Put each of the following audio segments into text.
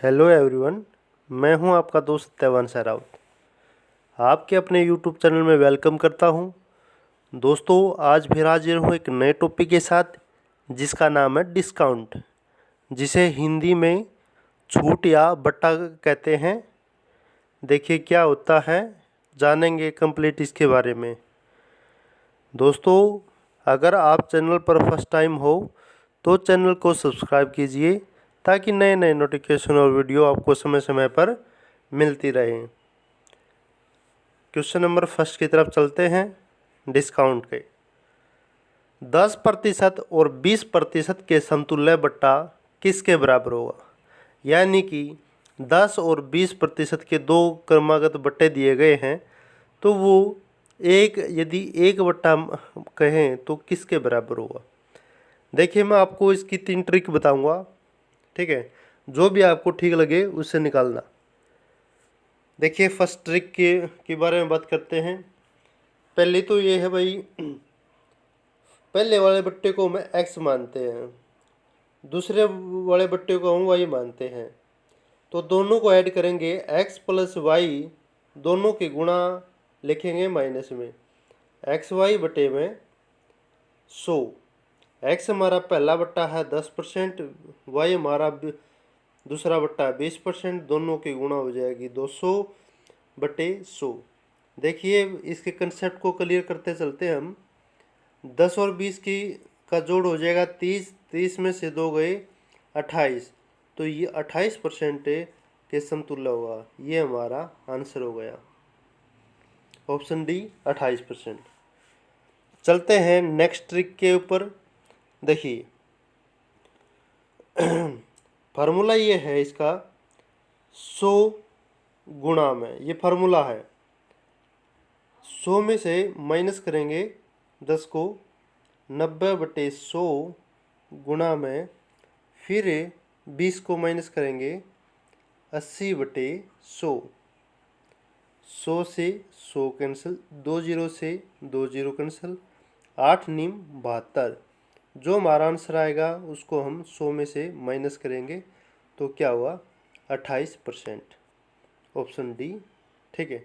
Hello everyone. मैं हूं आपका दोस्त देवांश राउत। आपके अपने यूट्यूब चैनल में वेलकम करता हूं। दोस्तों, आज फिर हाजिर हूं एक नए टॉपिक के साथ जिसका नाम है डिस्काउंट, जिसे हिंदी में छूट या बट्टा कहते हैं। देखिए क्या होता है, जानेंगे कंप्लीट इसके बारे में। दोस्तों, अगर आप चैनल पर फर्स्ट टाइम हो तो चैनल को सब्सक्राइब कीजिए ताकि नए नए नोटिफिकेशन और वीडियो आपको समय समय पर मिलती रहे। क्वेश्चन नंबर फर्स्ट की तरफ चलते हैं। डिस्काउंट के 10% और 20% के समतुल्य बट्टा किसके बराबर होगा? यानी कि 10 और 20% के दो क्रमागत बट्टे दिए गए हैं, तो वो यदि एक बट्टा कहें तो किसके बराबर होगा? देखिए, मैं आपको इसकी 3 ट्रिक बताऊंगा, ठीक है? जो भी आपको ठीक लगे उससे निकालना। देखिए, फर्स्ट ट्रिक के बारे में बात करते हैं। पहले तो ये है भाई, पहले वाले बट्टे को हम एक्स मानते हैं, दूसरे वाले बट्टे को हम वाई मानते हैं। तो दोनों को ऐड करेंगे, एक्स प्लस वाई दोनों के गुणा लिखेंगे माइनस में, एक्स वाई बटे में 100। एक्स हमारा पहला बट्टा है 10%, वाई हमारा दूसरा बट्टा 20%, दोनों की गुणा हो जाएगी 200 बटे 100। देखिए, इसके कंसेप्ट को क्लियर करते चलते हम। 10 और 20 की का जोड़ हो जाएगा 30, 30 में से 2 गए 28, तो ये 28% के समतुल्य होगा। ये हमारा आंसर हो गया, ऑप्शन डी 28%। चलते हैं नेक्स्ट ट्रिक के ऊपर। देखिए, फार्मूला ये है इसका, 100 गुणा में, ये फार्मूला है। 100 में से माइनस करेंगे 10 को, 90 बटे 100 गुणा में, फिर 20 को माइनस करेंगे 80 बटे 100। 100 से 100 कैंसिल, 2 जीरो से 2 जीरो कैंसिल, 8 नीम 72। जो हमारा आंसर आएगा उसको हम 100 में से माइनस करेंगे, तो क्या हुआ? 28%, ऑप्शन डी, ठीक है।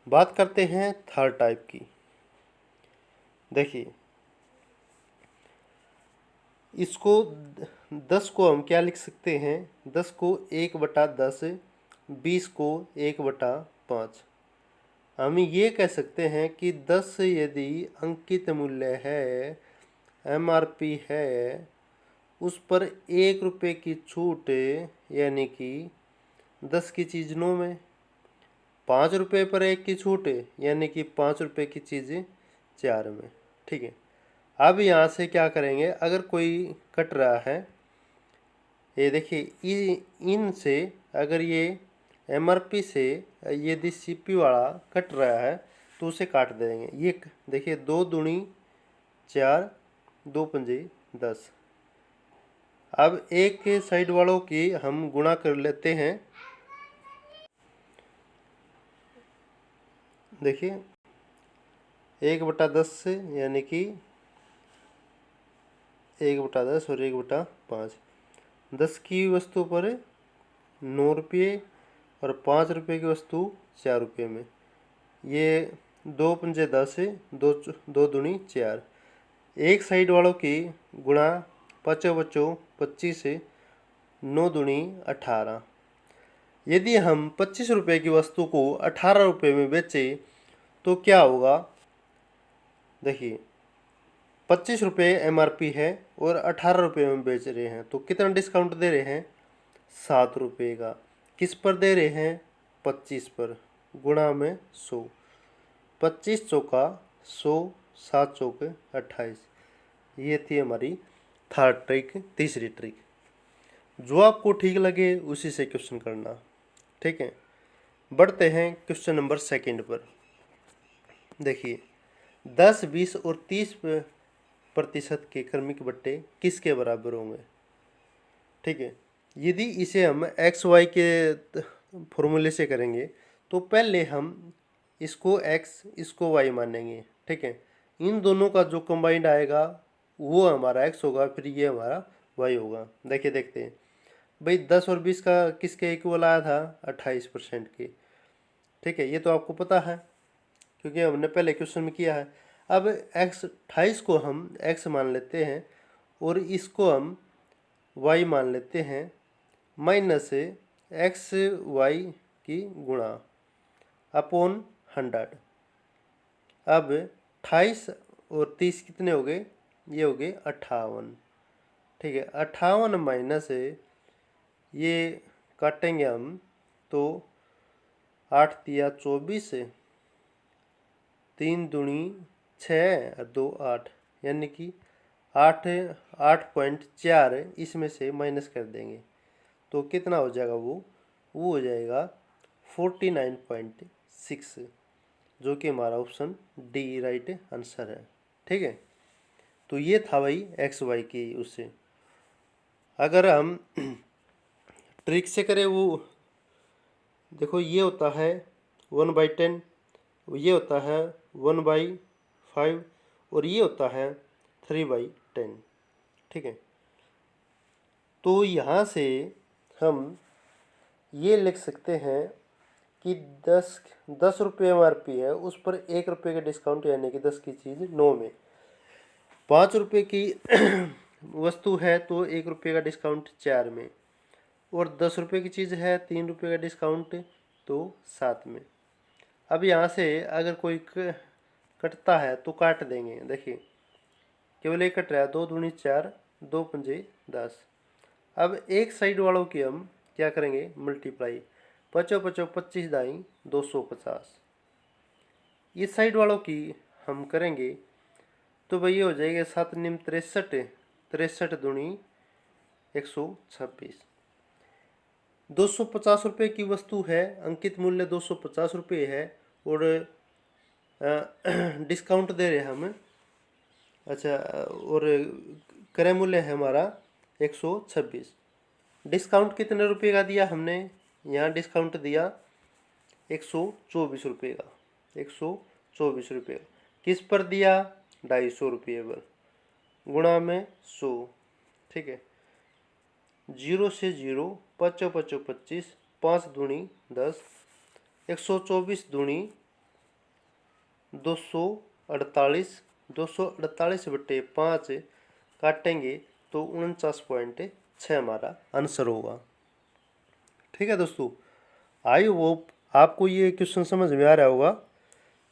बात करते हैं थर्ड टाइप की। देखिए, इसको 10 को हम क्या लिख सकते हैं? 10 को 1/10, 20 को 1/5। हम ये कह सकते हैं कि 10 यदि अंकित मूल्य है, एमआरपी है, उस पर 1 रुपये की छूट, यानी कि 10 की चीज़ 9 में, 5 रुपये पर 1 की छूट, यानी कि 5 रुपये की चीज़ 4 में, ठीक है। अब यहाँ से क्या करेंगे, अगर कोई कट रहा है, ये देखिए, इन से अगर ये एमआरपी से यदि सीपी वाला कट रहा है तो उसे काट देंगे। ये देखिए, 2 दूनी 4, 2 पंजे 10। अब एक के साइड वालों की हम गुणा कर लेते हैं। देखिए, 1/10 से, यानी कि 1/10 और 1/5। 10 की वस्तु पर 9 रुपये और 5 रुपये की वस्तु 4 रुपये में। ये 2 पंजे 10 है, 2 दूनी 4। एक साइड वालों की गुणा, 5 बच्चों 25 से, 9 दूनी 18। यदि हम 25 रुपये की वस्तु को 18 रुपये में बेचें तो क्या होगा? देखिए, 25 रुपये एमआरपी है और 18 रुपये में बेच रहे हैं, तो कितना डिस्काउंट दे रहे हैं? 7 रुपये का। किस पर दे रहे हैं? 25 पर, गुणा में 100। 25 चौका 100, 7 चौके 28। ये थी हमारी थर्ड ट्रिक, तीसरी ट्रिक। जो आपको ठीक लगे उसी से क्वेश्चन करना, ठीक है। बढ़ते हैं क्वेश्चन नंबर सेकंड पर। देखिए, 10, 20 और 30% के क्रमिक बट्टे किसके बराबर होंगे? ठीक है। यदि इसे हम एक्स वाई के फॉर्मूले से करेंगे तो पहले हम इसको एक्स, इसको वाई मानेंगे, ठीक है। इन दोनों का जो कंबाइंड आएगा वो हमारा एक्स होगा, फिर ये हमारा वाई होगा। देखिए, देखते हैं। भाई 10 और 20 का किसके इक्वल आया था? 28% के। ठीक है, ये तो आपको पता है क्योंकि हमने पहले क्वेश्चन में किया है। अब एक्स 28 को हम एक्स मान लेते हैं और इसको हम वाई मान लेते हैं, माइनस एक्स वाई की गुणा अपॉन 100। अब 28 और 30 कितने हो गए? ये हो गए 58। ठीक है, 58 माइनस ये काटेंगे हम तो 8 तिया 24, 3 दूनी 6 और 2 8, यानी कि 8.4 इसमें से माइनस कर देंगे तो कितना हो जाएगा? वो हो जाएगा 49.6, जो कि हमारा ऑप्शन डी राइट आंसर है। ठीक है, तो ये था भाई एक्स वाई की उससे। अगर हम ट्रिक से करें, वो देखो ये होता है 1/10, ये होता है 1/5 और ये होता है 3/10। ठीक है, तो यहाँ से हम ये लिख सकते हैं कि 10 रुपये MRP है, उस पर 1 रुपये का डिस्काउंट, यानी कि 10 की चीज़ 9 में। 5 रुपये की वस्तु है तो 1 रुपये का डिस्काउंट 4 में, और 10 रुपये की चीज़ है 3 रुपये का डिस्काउंट तो 7 में। अब यहाँ से अगर कोई कटता है तो काट देंगे। देखिए केवल एक कट रहा है, 2 दूनी 4, 2 पंजे 10। अब एक साइड वालों की हम क्या करेंगे? मल्टीप्लाई। 5 5 25 250। इस साइड वालों की हम करेंगे तो भाई ये हो जाएगा 7 निम 63, 63 दूनी 126। 250 रुपये की वस्तु है, अंकित मूल्य 250 रुपये है और डिस्काउंट दे रहे हैं हम। अच्छा, और क्रय मूल्य है हमारा 126। डिस्काउंट कितने रुपये का दिया हमने? यहाँ डिस्काउंट दिया 124 रुपये का। 124 रुपये का किस पर दिया? 250 रुपये पर, गुणा में 100। ठीक है, 0 से 0, 5 5 25, 5 दूनी 10, 124 दूनी 248, 248/5 काटेंगे तो 49.6 हमारा आंसर होगा। ठीक है दोस्तों, आई होप आपको ये क्वेश्चन समझ में आ रहा होगा,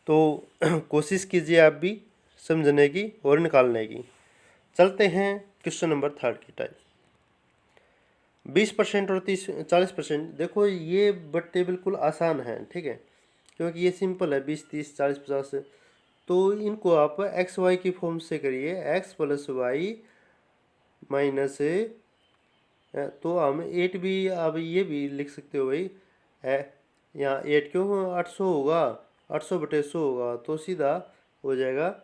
तो कोशिश कीजिए आप भी समझने की और निकालने की। चलते हैं क्वेश्चन नंबर 3 की टाइप। 20% और 40%। देखो ये बट्टे बिल्कुल आसान हैं। ठीक है, क्योंकि ये सिंपल है, 20 30 40 50। तो इनको आप एक्स वाई की फॉर्म से करिए, एक्स प्लस वाई माइनस, तो हम 8 भी, अब ये भी लिख सकते हो भाई। यहाँ 8 क्यों 800 होगा, 800/100 होगा, तो सीधा हो जाएगा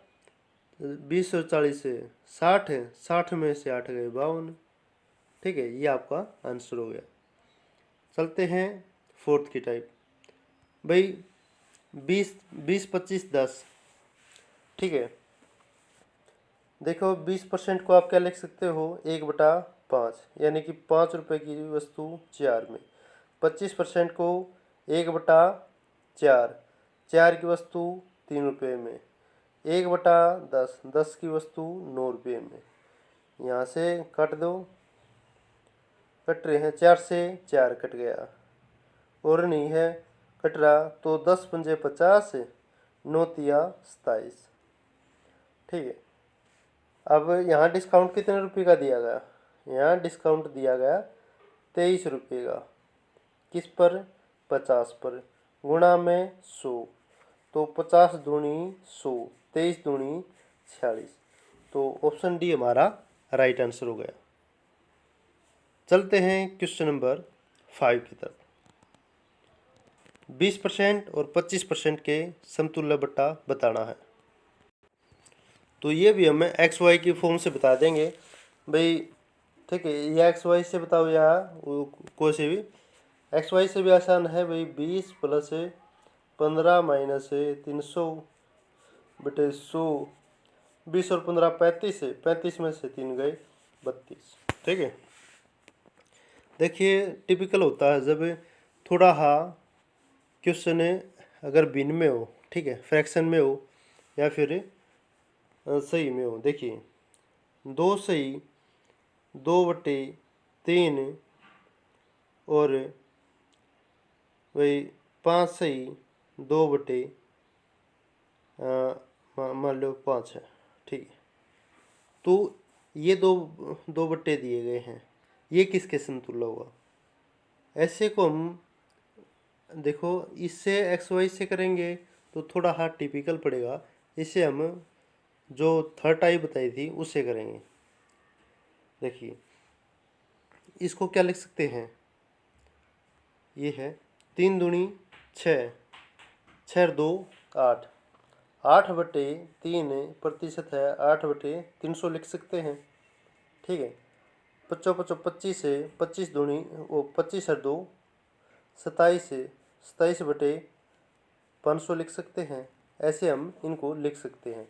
20 और 40 से 60 है, 60 में से 8 गए 52। ठीक है, ये आपका आंसर हो गया। चलते हैं 4th की टाइप। भाई 20 20 25 10। ठीक है, देखो 20% को आप क्या लिख सकते हो? 1/5, यानी कि 5 रुपये की वस्तु 4 में। 25% को 1/4, 4 की वस्तु 3 रुपये में। 1/10, 10 की वस्तु 9 रुपये में। यहाँ से काट दो, कट रहे हैं 4 से 4 कट गया, और नहीं है कट रहा, तो 10 पंजे 50, 9 तिया 27। ठीक है, अब यहाँ डिस्काउंट कितने रुपये का दिया गया? यहाँ डिस्काउंट दिया गया 23 रुपये का। किस पर? 50 पर, गुणा में 100, तो 50 दूनी 100, 23 दूनी 46। तो ऑप्शन डी हमारा राइट आंसर हो गया। चलते हैं क्वेश्चन नंबर 5 की तरफ। 20% और 25% के समतुल्य बट्टा बताना है। तो ये भी हमें एक्स वाई की फॉर्म से बता देंगे भाई। ठीक है, या एक्स वाई से बताओ या कोई से भी। एक्स वाई से भी आसान है भाई। 20 प्लस 15 माइनस 300/100। 20 और 15 35 है, 35 में से 3 गए 32। ठीक है, देखिए टिपिकल होता है जब थोड़ा हा क्वेश्चन अगर भिन्न में हो, ठीक है, फ्रैक्शन में हो या फिर सही में हो। देखिए 2 सही 2/3 और वही 5 सही 2 मान लो 5 है, ठीक है। तो ये दो 2 बट्टे दिए गए हैं, ये किसके समतुल्य होगा? ऐसे को हम देखो इससे एक्स वाई से करेंगे तो थोड़ा हार्ड टिपिकल पड़ेगा। इसे हम जो थर्ड टाइप बताई थी उससे करेंगे। देखिए इसको क्या लिख सकते हैं, ये है 3 दूनी 6, 6 2 8, 8/3 प्रतिशत है, 8/300 लिख सकते हैं, ठीक है। 25 25 25 है, 25 दूनी वो 25 है 2 27 है, 27/500 लिख सकते हैं। ऐसे हम इनको लिख सकते हैं,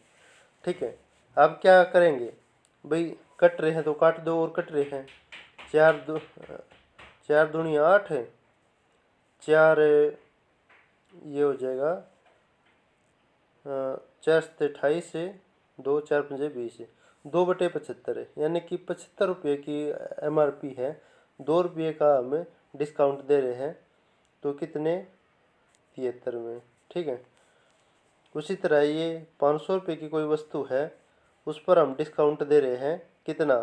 ठीक है। अब क्या करेंगे भाई, कट रहे हैं तो काट दो और कट रहे हैं। 4 दूनी 8 है, 4 ये हो जाएगा 4 से 28 है, 2 4 5 20 है, 2/75 है, यानी कि 75 रुपये की MRP है, 2 रुपये का हम डिस्काउंट दे रहे हैं, तो कितने 73 में, ठीक है। उसी तरह ये 500 रुपये की कोई वस्तु है, उस पर हम डिस्काउंट दे रहे हैं कितना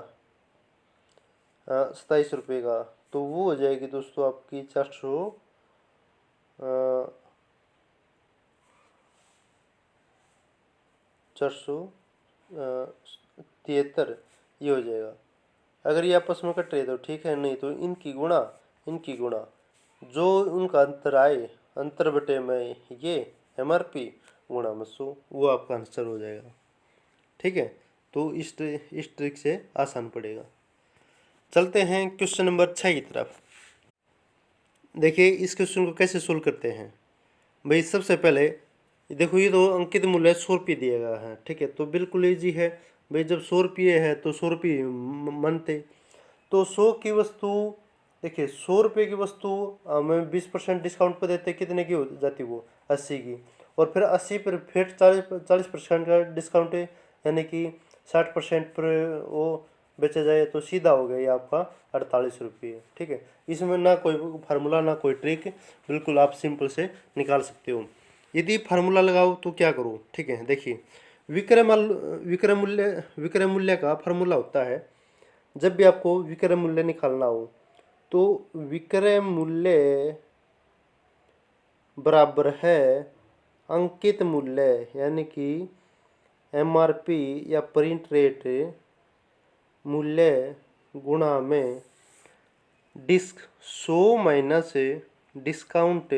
27 रुपये का, तो वो हो जाएगी दोस्तों आपकी 473 ये हो जाएगा। अगर ये आपस में कट रहे तो ठीक है, नहीं तो इनकी गुणा जो उनका अंतर आए, अंतर बटे में ये MRP गुणा में 100, वो आपका आंसर हो जाएगा, ठीक है। तो इस ट्रिक से आसान पड़ेगा। चलते हैं क्वेश्चन नंबर 6 की तरफ। देखिए इस क्वेश्चन को कैसे सोल्व करते हैं भाई। सबसे पहले देखो ये तो अंकित मूल्य 100 रुपये दिया गया है, ठीक है, तो बिल्कुल ईजी है भाई। जब 100 रुपये है तो 100 रुपये मानते, तो 100 की वस्तु, देखिए 100 रुपये की वस्तु हमें 20% डिस्काउंट पर देते, कितने की हो जाती वो 80 की, और फिर 80 पर फिर 40% का डिस्काउंट है, यानी कि 60% पर वो बेचा जाए, तो सीधा हो गया ये आपका 48 रुपये, ठीक है। इसमें ना कोई फार्मूला ना कोई ट्रिक, बिल्कुल आप सिंपल से निकाल सकते हो। यदि फार्मूला लगाओ तो क्या करो, ठीक है। देखिए विक्रय मूल्य का फार्मूला होता है, जब भी आपको विक्रय मूल्य निकालना हो तो विक्रय मूल्य बराबर है अंकित मूल्य, यानी कि MRP या प्रिंट रेट मूल्य गुणा में 100 माइनस डिस्काउंट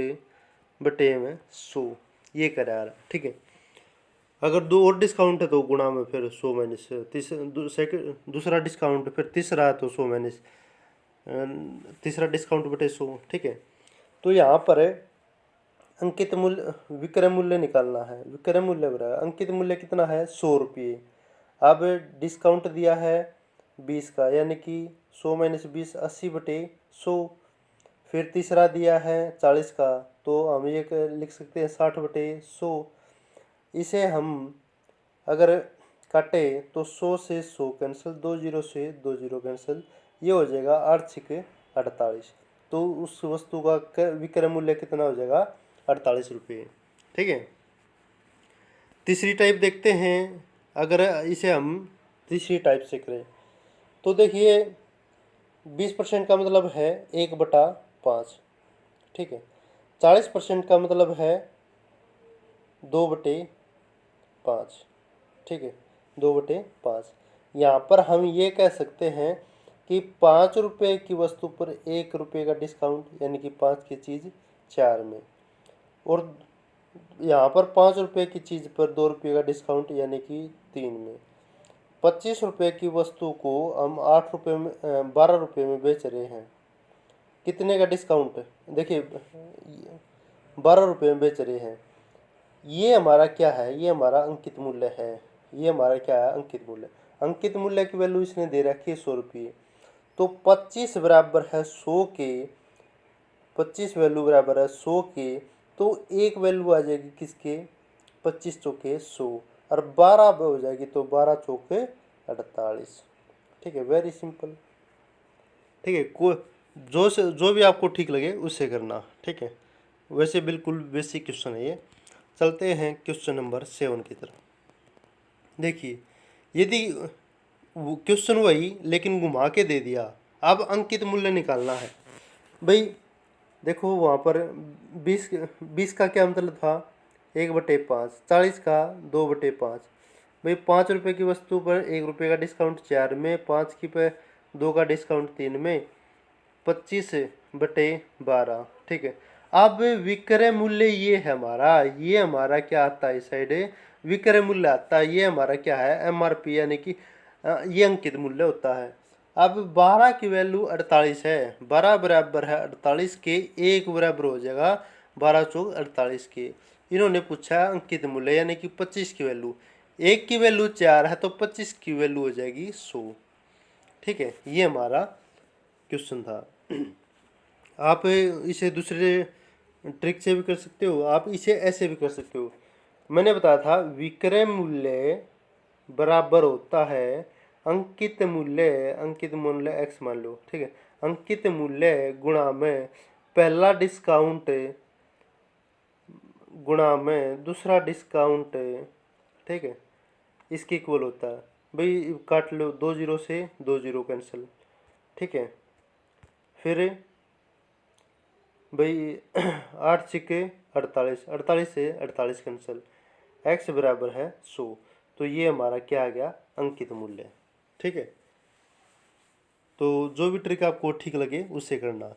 बटे में 100, ये करा रहा, ठीक है। अगर 2 और डिस्काउंट है तो गुणा में फिर 100 माइनस दूसरा डिस्काउंट, फिर तीसरा है तो 100 माइनस तीसरा डिस्काउंट बटे 100, ठीक है। तो यहाँ पर अंकित मूल्य विक्रय मूल्य निकालना है। विक्रय मूल्य बराबर अंकित मूल्य कितना है 100 रुपये। अब डिस्काउंट दिया है 20 का, यानी कि 100 माइनस 20 80/100। फिर तीसरा दिया है 40 का, तो हम ये लिख सकते हैं 60/100। इसे हम अगर काटे तो 100 से 100 कैंसिल, 2 जीरो से 2 जीरो कैंसिल, ये हो जाएगा 8 छके 48। तो उस वस्तु का विक्रय मूल्य कितना हो जाएगा 48 रुपये, ठीक है। तीसरी टाइप देखते हैं। अगर इसे हम तीसरी टाइप से करें तो देखिए 20% का मतलब है 1/5, ठीक है। 40% का मतलब है 2/5, ठीक है, 2/5। यहाँ पर हम ये कह सकते हैं कि 5 रुपये की वस्तु पर 1 रुपये का डिस्काउंट, यानी कि 5 की चीज़ 4 में, और यहाँ पर 5 रुपये की चीज़ पर 2 रुपये का डिस्काउंट, यानी कि 3 में। 25 रुपये की वस्तु को हम 8 रुपये में 12 रुपये में बेच रहे हैं, कितने का डिस्काउंट, देखिए 12 रुपये में बेच रहे हैं। ये हमारा क्या है, ये हमारा अंकित मूल्य है। ये हमारा क्या है, अंकित मूल्य। अंकित मूल्य की वैल्यू इसने दे रखी है 100 रुपये। तो 25 बराबर है 100 के, 25 वैल्यू बराबर है 100 के, तो एक वैल्यू आ जाएगी किसके, 25 चौके 100, और 12 हो जाएगी तो 12 चौके 48। ठीक है, वेरी सिंपल। ठीक है, जो भी आपको ठीक लगे उससे करना। ठीक है, वैसे बिल्कुल बेसिक क्वेश्चन है ये। चलते हैं क्वेश्चन नंबर 7 की तरफ। देखिए, यदि क्वेश्चन वही लेकिन घुमा के दे दिया, अब अंकित मूल्य निकालना है। भाई देखो वहाँ पर 20 का क्या मतलब था, 1/5, 40 का 2/5। भाई 5 रुपये की वस्तु पर 1 रुपये का डिस्काउंट 4 में, 5 की पे 2 का डिस्काउंट 3 में, 25/12। ठीक है, अब विक्रय मूल्य ये है हमारा, ये हमारा क्या आता है इस साइड, विक्रय मूल्य आता है, ये हमारा क्या है, MRP, यानी कि ये अंकित मूल्य होता है। अब 12 की वैल्यू 48 है, 12 बराबर है 48 के, एक बराबर हो जाएगा 12 चौक 48 के। इन्होंने पूछा अंकित मूल्य यानी कि 25 की वैल्यू, एक की वैल्यू 4 है तो 25 की वैल्यू हो जाएगी 100। ठीक है, ये हमारा क्वेश्चन था। आप इसे दूसरे ट्रिक से भी कर सकते हो, आप इसे ऐसे भी कर सकते हो। मैंने बताया था विक्रय मूल्य बराबर होता है अंकित मूल्य x मान लो। ठीक है, अंकित मूल्य गुणा में पहला डिस्काउंट गुणा में दूसरा डिस्काउंट। ठीक है, इसके इक्वल होता है। भाई काट लो, 2 जीरो से 2 जीरो कैंसिल। ठीक है, फिर भाई 8 छिके 48, 48 से 48 कैंसिल, x बराबर है 100। तो ये हमारा क्या आ गया, अंकित मूल्य। ठीक है, तो जो भी ट्रिक आपको ठीक लगे उससे करना।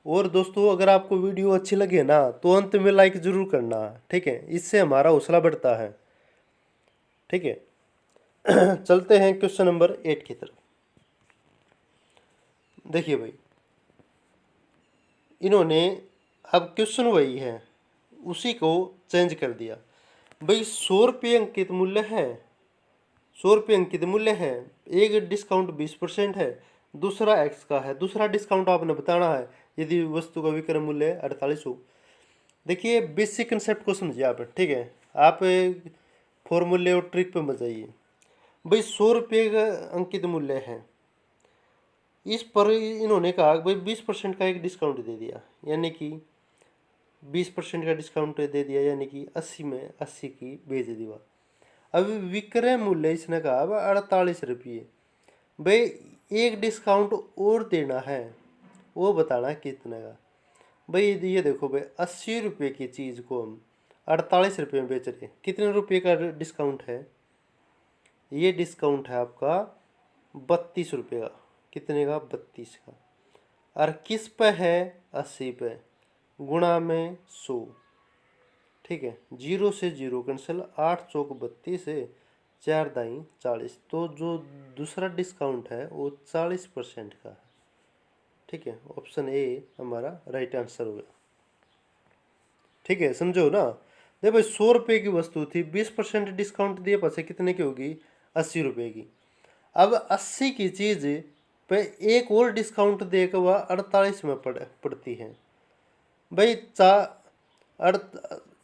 और दोस्तों अगर आपको वीडियो अच्छी लगे ना तो अंत में लाइक ज़रूर करना। ठीक है, इससे हमारा हौसला बढ़ता है। ठीक है, चलते हैं क्वेश्चन नंबर 8 की तरफ। देखिए भाई, इन्होंने अब क्वेश्चन वही है, उसी को चेंज कर दिया। भाई 100 रुपये अंकित मूल्य है, 100 रुपये अंकित मूल्य है, एक डिस्काउंट 20% है, दूसरा एक्स का है, दूसरा डिस्काउंट आपने बताना है यदि वस्तु का विक्रय मूल्य 48 हो। देखिए बेसिक कंसेप्ट को समझिए आप। ठीक है, आप फॉर्मूले और ट्रिक पे मत जाइए। भाई 100 रुपये का अंकित मूल्य है, इस पर इन्होंने कहा भाई 20% का एक डिस्काउंट दे दिया, यानी कि 20% का डिस्काउंट दे दिया, यानी कि 80 में 80 की बेच दिया। अब विक्रय मूल्य इसने कहा अब 48 रुपये। भाई एक डिस्काउंट और देना है, वो बताना कितने का। भाई ये देखो भाई 80 रुपये की चीज़ को हम 48 रुपये में बेच रहे हैं, कितने रुपये का डिस्काउंट है, ये डिस्काउंट है आपका 32 रुपये का। कितने का, 32 का। और किस पे है, 80 पे, गुणा में 100। ठीक है, 0 से 0 कैंसिल, 8 चौक 32 है, 4 दाई 40। तो जो दूसरा डिस्काउंट है वो 40% का है। ठीक है, ऑप्शन ए हमारा राइट आंसर होगा। ठीक है, समझो ना। देखो भाई 100 रुपये की वस्तु थी, 20% डिस्काउंट दिए पास कितने की होगी, 80 रुपये की। अब 80 की चीज़ पे एक और डिस्काउंट देकर वह 48 में पड़ती है। भाई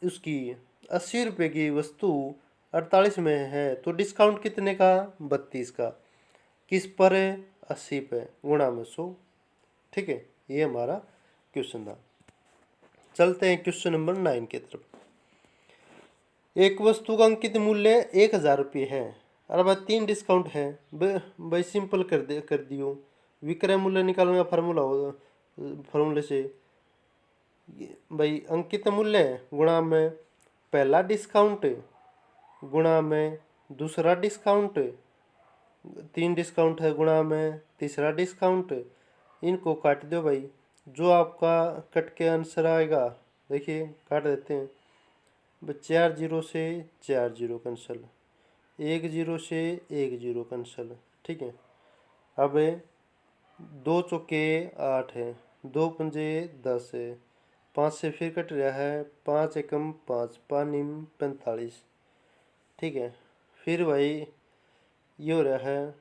उसकी 80 रुपये की वस्तु 48 में है तो डिस्काउंट कितने का, 32 का। किस पर है, 80 पे, गुणा में 100। ठीक है, ये हमारा क्वेश्चन था। चलते हैं क्वेश्चन नंबर 9 की तरफ। एक वस्तु का अंकित मूल्य 1000 रुपये है और भाई 3 डिस्काउंट है। भाई सिंपल कर दियो, विक्रय मूल्य निकालने का फार्मूला होगा, फार्मूले से भाई अंकित मूल्य गुणा में पहला डिस्काउंट गुणा में दूसरा डिस्काउंट, 3 डिस्काउंट है, गुणा में तीसरा डिस्काउंट। इनको काट दो भाई, जो आपका कट के आंसर आएगा, देखिए काट देते हैं। 4 जीरो से 4 जीरो कैंसिल, 1 जीरो से 1 जीरो कैंसिल। ठीक है, अब 2 चौके 8 है, 2 पंजे 10 है, 5 से फिर कट रहा है, 5 एकम 5, 5 निम 45। ठीक है, फिर भाई ये हो रहा है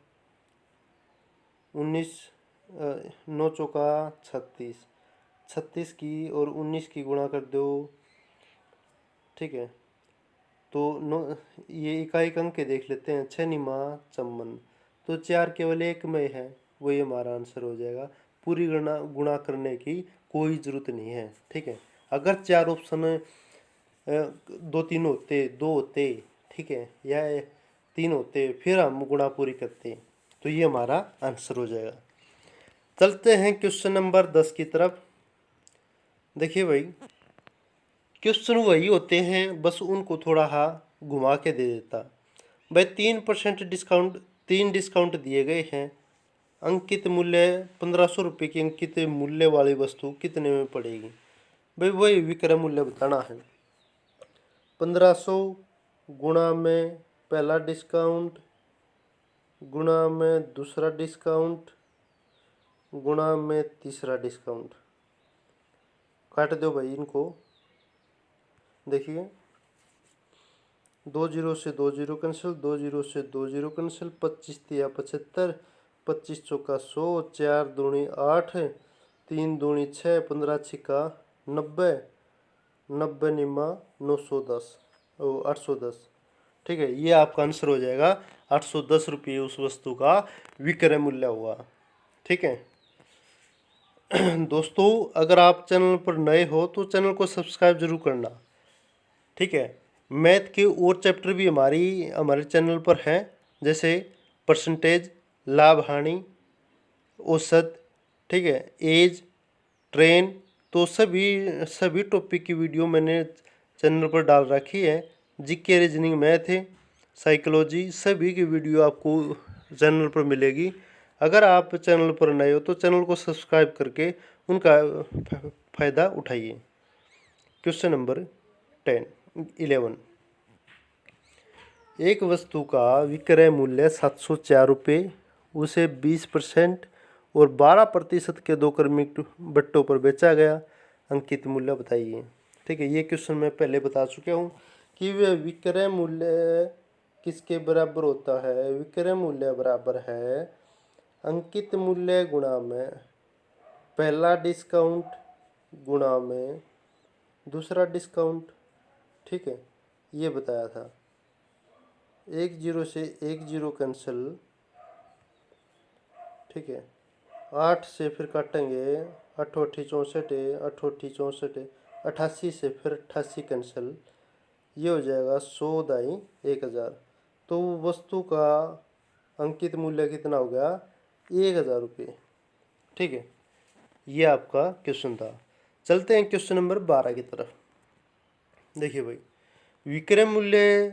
19 9 चौका 36, 36 की और 19 की गुणा कर दो। ठीक है, तो नो ये इकाई अंक के देख लेते हैं। 6 निमा 54, तो 4 केवल एक में है, वही हमारा आंसर हो जाएगा। पूरी गणना गुणा करने की कोई ज़रूरत नहीं है। ठीक है, अगर 4 ऑप्शन 2 3 होते, 2 होते, ठीक है, या 3 होते, फिर हम गुणा पूरी करते, तो ये हमारा आंसर हो जाएगा। चलते हैं क्वेश्चन नंबर 10 की तरफ। देखिए भाई, क्वेश्चन वही होते हैं, बस उनको थोड़ा घुमा के दे देता। भाई 3% डिस्काउंट, 3 डिस्काउंट दिए गए हैं। अंकित मूल्य 1500 रुपये की अंकित मूल्य वाली वस्तु कितने में पड़ेगी? भाई वही विक्रय मूल्य बताना है। 1500 गुणा में पहला डिस्काउंट, गुणा में दूसरा डिस्काउंट, गुणा में तीसरा डिस्काउंट। काट दो भाई इनको। देखिए, 2 जीरो से 2 जीरो कैंसिल, 2 जीरो से 2 जीरो कैंसिल, 25 तिया 75, 25 चौका 100, 4 दूनी 8, 3 दूनी 6, 15 छिका 90, 90 निमा 910, 810। ठीक है, ये आपका आंसर हो जाएगा। 810 रुपये उस वस्तु का विक्रय मूल्य हुआ। ठीक है दोस्तों, अगर आप चैनल पर नए हो तो चैनल को सब्सक्राइब जरूर करना। ठीक है, मैथ के और चैप्टर भी हमारे चैनल पर हैं, जैसे परसेंटेज, लाभ हानि, औसत, ठीक है, एज, ट्रेन, तो सभी सभी टॉपिक की वीडियो मैंने चैनल पर डाल रखी है। जीके, रीजनिंग, मैथ है, साइकोलॉजी, सभी की वीडियो आपको चैनल पर मिलेगी। अगर आप चैनल पर नए हो तो चैनल को सब्सक्राइब करके उनका फ़ायदा उठाइए। Question number 11। एक वस्तु का विक्रय मूल्य 704 रुपये, उसे 20% और 12% के 2 क्रमिक बट्टों पर बेचा गया। अंकित मूल्य बताइए। ठीक है, ये क्वेश्चन मैं पहले बता चुका हूँ कि वह विक्रय मूल्य किसके बराबर होता है। विक्रय मूल्य बराबर है अंकित मूल्य गुणा में पहला डिस्काउंट गुणा में दूसरा डिस्काउंट। ठीक है, ये बताया था। 1 जीरो से 1 जीरो कैंसिल। ठीक है, 8 से फिर काटेंगे, 8 8 64, 8 8 64, 88 से फिर 88 कैंसिल। ये हो जाएगा 100 दाई 1000। तो वस्तु का अंकित मूल्य कितना हो गया? 1000 रुपये। ठीक है, ये आपका क्वेश्चन था। चलते हैं क्वेश्चन नंबर 12 की तरफ। देखिए भाई, विक्रय मूल्य,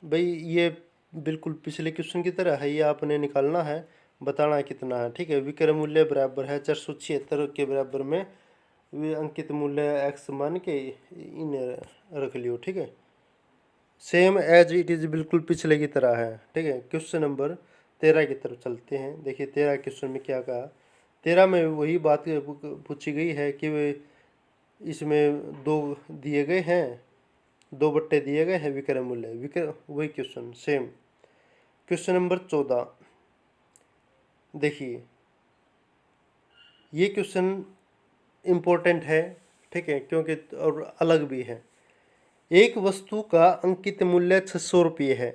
भाई ये बिल्कुल पिछले क्वेश्चन की तरह है, ये आपने निकालना है, बताना है कितना है। ठीक है, विक्रय मूल्य बराबर है 476 के बराबर में वे अंकित मूल्य एक्स मान के इन्हें रख लियो। ठीक है, सेम एज इट इज़, बिल्कुल पिछले की तरह है। ठीक है, क्वेश्चन नंबर 13 की तरफ चलते हैं। देखिए 13 क्वेश्चन में क्या कहा। 13 में वही बात पूछी गई है कि वे इसमें 2 दिए गए हैं, 2 बट्टे दिए गए हैं, विक्रय मूल्य वही क्वेश्चन सेम। Question number 14। देखिए, ये क्वेश्चन इम्पोर्टेंट है। ठीक है, क्योंकि और अलग भी है। एक वस्तु का अंकित मूल्य 600 रुपये है।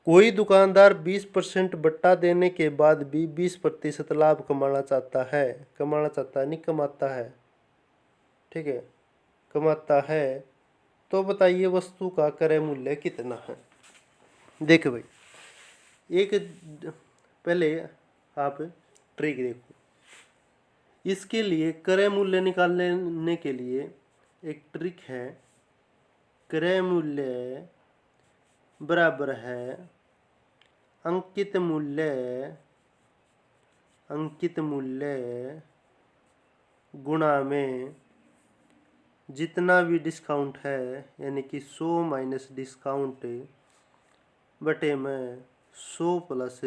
कोई दुकानदार 20% बट्टा देने के बाद भी 20% लाभ कमाना चाहता है, नहीं कमाता है। ठीक है, कमाता है, तो बताइए वस्तु का क्रय मूल्य कितना है। देखो भाई, एक पहले आप ट्रिक देखो। इसके लिए क्रय मूल्य निकालने के लिए एक ट्रिक है। क्रय मूल्य बराबर है अंकित मूल्य गुणा में जितना भी डिस्काउंट है, यानी कि 100 माइनस डिस्काउंट बटे में 100 प्लस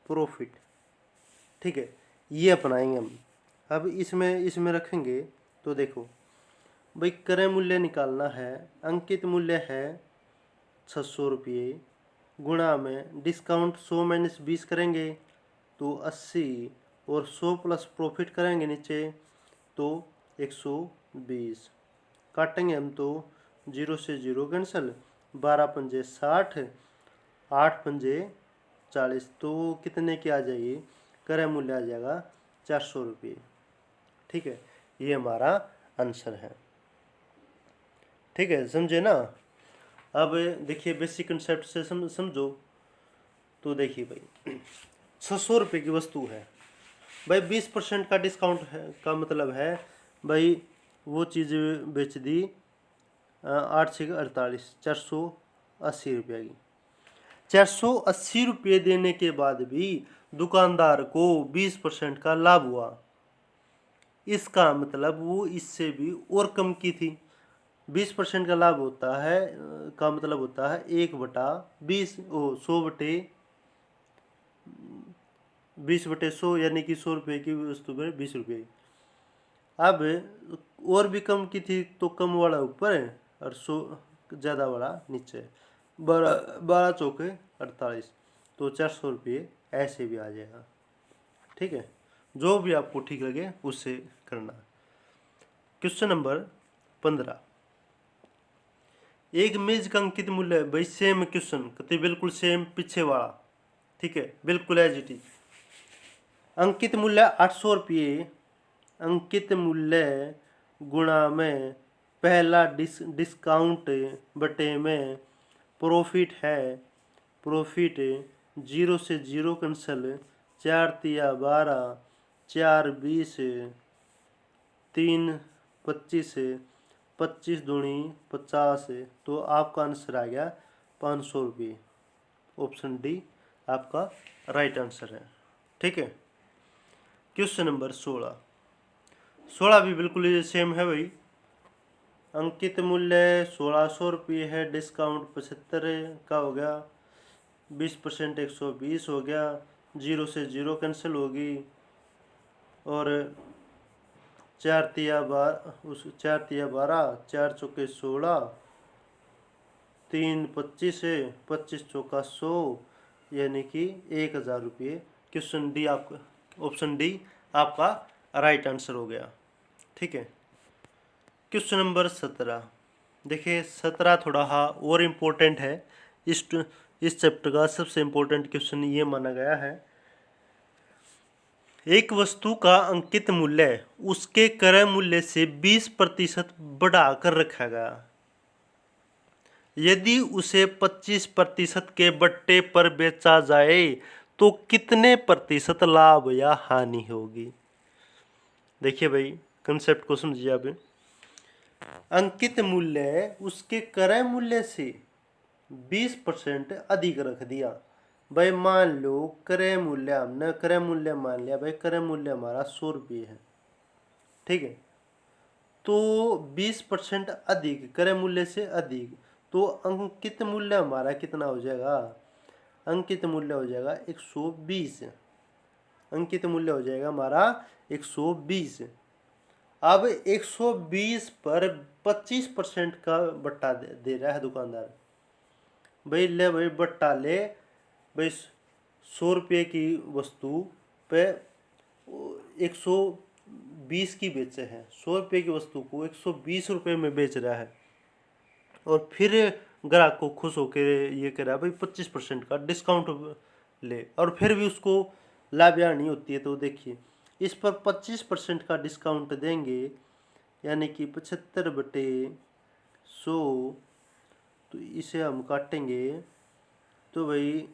प्रॉफिट। ठीक है, ये अपनाएंगे हम। अब इसमें रखेंगे तो देखो भाई, क्रय मूल्य निकालना है, अंकित मूल्य है 600 रुपये, गुणा में डिस्काउंट 100 माइनस 20 करेंगे तो 80, और 100 प्लस प्रॉफिट करेंगे नीचे तो 120 काटेंगे हम तो 0 से 0 कैंसिल, 12 पंजे 60, 8 पंजे 40, तो कितने की आ जाएगी, क्रय मूल्य आ जाएगा 400 रुपये। ठीक है, ये हमारा आंसर है। ठीक है, समझे ना। अब देखिए बेसिक कंसेप्ट से समझो। तो देखिए भाई 600 रुपये की वस्तु है भाई, 20% का डिस्काउंट है का मतलब है भाई वो चीज़ बेच दी 8 से 48, 480 रुपये की। 480 रुपये देने के बाद भी दुकानदार को 20% का लाभ हुआ, इसका मतलब वो इससे भी और कम की थी। 20% का लाभ होता है का मतलब होता है 1/20, 100/100 यानी कि 100 रुपये की वस्तु पर 20 रुपये। अब और भी कम की थी तो कम वाला ऊपर है और 100 ज़्यादा वाला नीचे, 12 चौके 48, तो 400 रुपये ऐसे भी आ जाएगा। ठीक है, जो भी आपको ठीक लगे उससे करना। क्वेश्चन नंबर 15, एक मेज का अंकित मूल्य है भाई, सेम क्वेश्चन कहते बिल्कुल सेम पीछे वाला। ठीक है, बिल्कुल एज इट इज। अंकित मूल्य 800 रुपये, अंकित मूल्य गुणा में पहला डिस्काउंट बटे में प्रॉफिट है, प्रॉफिट 0 से 0 कैंसल, 4 तिया 12, 4 20, 3 25, 25 दूनी 50, तो आपका आंसर आ गया 500 रुपये। ऑप्शन डी आपका राइट आंसर है। ठीक है, क्वेश्चन नंबर 16, 16 भी बिल्कुल सेम है भाई। अंकित मूल्य 1600 रुपये है, डिस्काउंट 75 का हो गया, 20% 120 हो गया, 0 से 0 कैंसिल होगी, और 4 तिया 12, 4 चौके 16, 3 25, 25 चौका 100, यानी कि 1000 रुपये। क्वेश्चन डी आपका, ऑप्शन डी आपका राइट आंसर हो गया। ठीक है, क्वेश्चन नंबर 17, देखिए 17 थोड़ा और इम्पोर्टेंट है। इस चैप्टर का सबसे इम्पोर्टेंट क्वेश्चन ये माना गया है। एक वस्तु का अंकित मूल्य उसके क्रय मूल्य से 20% बढ़ाकर रखा गया, यदि उसे 25% के बट्टे पर बेचा जाए तो कितने प्रतिशत लाभ या हानि होगी। देखिए भाई कंसेप्ट को समझिए आप। अंकित मूल्य उसके क्रय मूल्य से 20% अधिक रख दिया भाई। मान लो क्रय मूल्य, हमने क्रय मूल्य मान लिया भाई, क्रय मूल्य हमारा 100 रुपये है। ठीक है, तो 20% अधिक, क्रय मूल्य से अधिक, तो अंकित मूल्य हमारा कितना हो जाएगा, अंकित मूल्य हो जाएगा 120। अंकित मूल्य हो जाएगा हमारा 120। अब 120 पर 25% का बट्टा दे रहा है दुकानदार भाई। ले भाई बट्टा ले भाई, 100 रुपये की वस्तु पे 120 की बेचे हैं, 100 रुपये की वस्तु को 120 रुपये में बेच रहा है, और फिर ग्राहक को खुश होकर ये कह रहा है भाई 25% का डिस्काउंट ले, और फिर भी उसको लाभ या नहीं होती है। तो देखिए इस पर 25% का डिस्काउंट देंगे, यानी कि 75/100, तो इसे हम काटेंगे तो भाई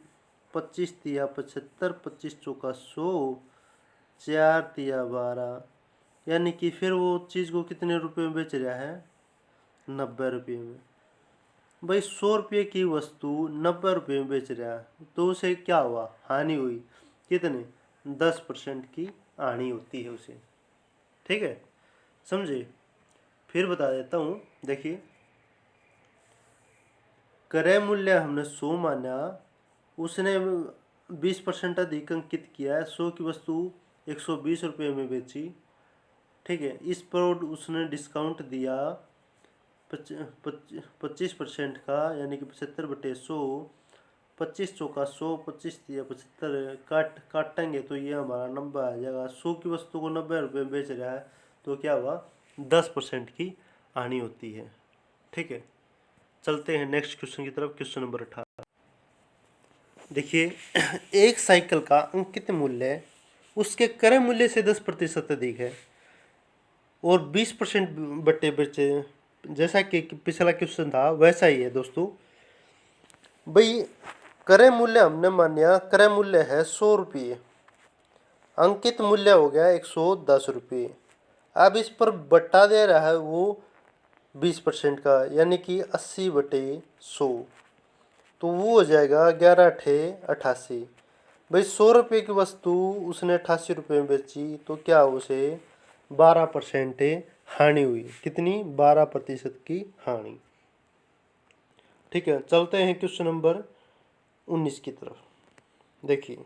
25 तिया 75, 25 चौका 100, 4 तिया 12, यानी कि फिर वो चीज़ को कितने रुपए में बेच रहा है, 90 रुपये में। भाई 100 रुपये की वस्तु 90 रुपये में बेच रहा है, तो उसे क्या हुआ, हानि हुई। कितने, 10% की हानि होती है उसे। ठीक है, समझे। फिर बता देता हूँ, देखिए क्रय मूल्य हमने 100 माना, उसने 20% अधिक अंकित किया है, 100 की वस्तु 120 रुपये में बेची। ठीक है, इस पर उसने डिस्काउंट दिया 25% का, यानी कि 75/100, 25 चौका 100, 25 या 75 काटेंगे तो ये हमारा 90 आ जाएगा। 100 की वस्तु को 90 रुपये में बेच रहा है तो क्या हुआ, 10% की हानि होती है। ठीक है, चलते हैं नेक्स्ट क्वेश्चन की तरफ। क्वेश्चन नंबर 18 देखिए, एक साइकिल का अंकित मूल्य उसके क्रय मूल्य से 10% अधिक है और 20% बट्टे बचे। जैसा कि पिछला क्वेश्चन था वैसा ही है दोस्तों। भाई क्रय मूल्य हमने मानिया, क्रय मूल्य है 100 रुपये, अंकित मूल्य हो गया 110 रुपये। अब इस पर बट्टा दे रहा है वो 20% का, यानी कि 80/100, तो वो हो जाएगा 11×8 = 88। भाई 100 रुपये की वस्तु उसने 88 रुपये में बेची तो क्या उसे 12% हानि हुई। कितनी, 12% की हानि। ठीक है, चलते हैं क्वेश्चन नंबर 19 की तरफ। देखिए,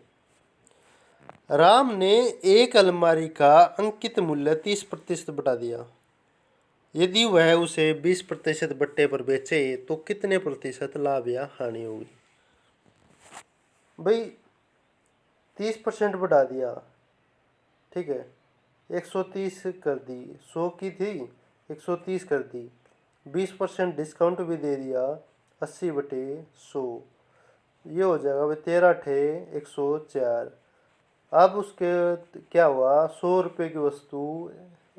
राम ने एक अलमारी का अंकित मूल्य 30% बढ़ा दिया। यदि वह उसे 20% बट्टे पर बेचे तो कितने प्रतिशत लाभ या हानि होगी। भाई 30% बढ़ा दिया, ठीक है, 130 कर दी, 100 की थी 130 कर दी, 20% डिस्काउंट भी दे दिया, 80/100, ये हो जाएगा भाई 13×104। अब उसके क्या हुआ, 100 रुपये की वस्तु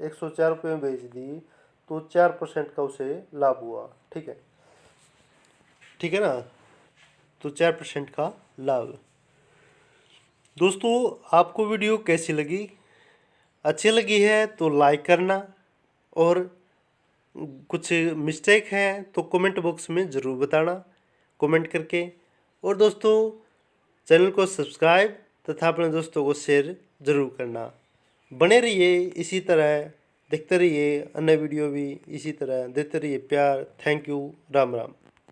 104 रुपये में बेच दी तो 4% का उसे लाभ हुआ। ठीक है, ठीक है ना, तो 4% का लाभ। दोस्तों आपको वीडियो कैसी लगी, अच्छी लगी है तो लाइक करना, और कुछ मिस्टेक है तो कमेंट बॉक्स में ज़रूर बताना कमेंट करके। और दोस्तों चैनल को सब्सक्राइब तथा अपने दोस्तों को शेयर ज़रूर करना। बने रहिए इसी तरह, देखते रहिए अन्य वीडियो भी इसी तरह देते रहिए प्यार। Thank you, Ram Ram.